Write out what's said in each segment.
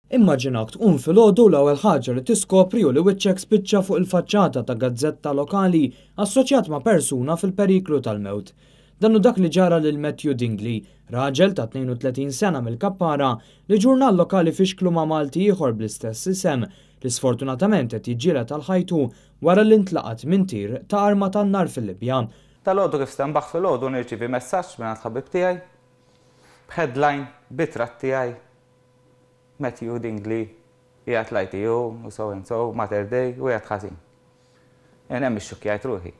Immaġinak tqum filgħodu l-ewwel ħaġa li tiskopri hu li wiċċek spiċċa fuq il-faċċata ta' gazzetta lokali assoċjat ma' persuna fil-periklu tal-mewt. Dan hu dak li ġara lil Matthew Dingley, raġel ta' 32 sena mill-Kappara li ġurnal lokali fixklu ma' Malti ieħor bl-istess isem li sfortunatament qed jiġġieled għal ħajtu wara li ntlaqat minn tir ta' arma tan-nar fil-Libja. Tal-għodu kif stembaħ fil-għodu nirċievi messaġġ minn ħabib tiegħi b'headline bit-tratt tiegħi Matthew Dingley qiegħed l-ITU u so and so Mater Dei u qiegħed ħażin. Jien hemm ix-xukkjajt ruħi.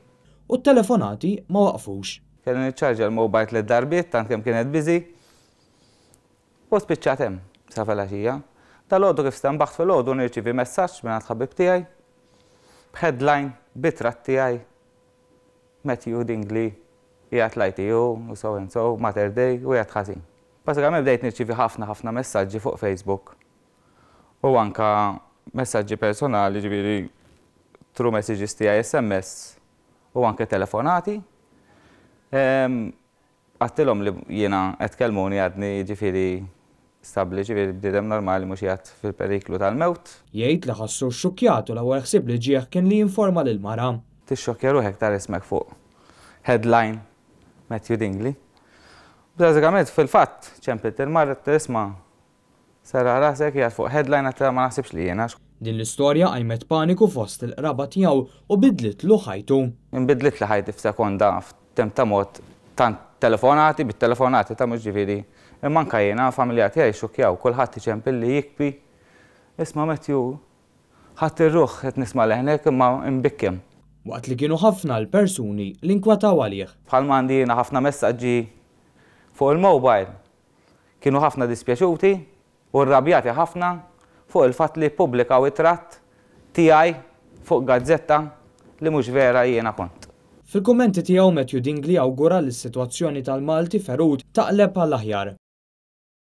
U t-telefonati ma waqfux. Kelli niċċarġa l-mobile tliet darbiet tant kemm kienet busy u spiċċat hemm sa filgħaxija. Tal-għodu kif stembaħt fil-għodu nirċievi messaġġ minn ħabib tiegħi b'headline bit-tratt tiegħi Matthew Dingley qiegħed l-ITU u so and so Mater Dei u qiegħed ħażin. Basikament bdejt nirċievi ħafna messaġġi fuq Facebook u anke messaġġi personali ġifieri true messages tiegħi SMS u anke telefonati. Għattilhom li jiena qed kellmuni għadni ġifieri stabbli ġifieri bniedem normali mhux qiegħed fil-periklu tal-mewt. Jgħid li ħassu xxukkjat u l-ewwel ħsieb li ġieħ kien li jinforma lill-mara. Tixxokkja ruħek tara ismek fuq headline Matthew Dingley. Bażikament fil-fatt ċempet il-marra tisma' sara rasek qiegħed fuq headline għatta ma naħsibx li jiena. Din l-istorja qajmet paniku fost il-qraba tiegħu u bidlitlu ħajtu. Inbidlet li ħajti f'sekonda f'temp ta' mod tant telefonati bit-telefonati ta' mhux ġifieri. Imma anke jiena familja tiegħi xukjaw kulħadd iċempil li jikbi. Isma' Matthew ħadd ir-ruħ qed nisma' leħnek imma imbikkem. Waqt li kienu ħafna l-persuni li nkwataw għalih. Bħalma għandi jiena ħafna messaġġi fuq il-mobile kienu ħafna dispjaċuti u rrabjati ħafna fuq il-fatt li ppubblikaw it-tratt tiegħi fuq gazzetta li mhux vera jiena kont. Fil-kummenti tiegħu Matthew Dingley awgura li s-sitwazzjoni tal-Malti ferud taqleb għall-aħjar.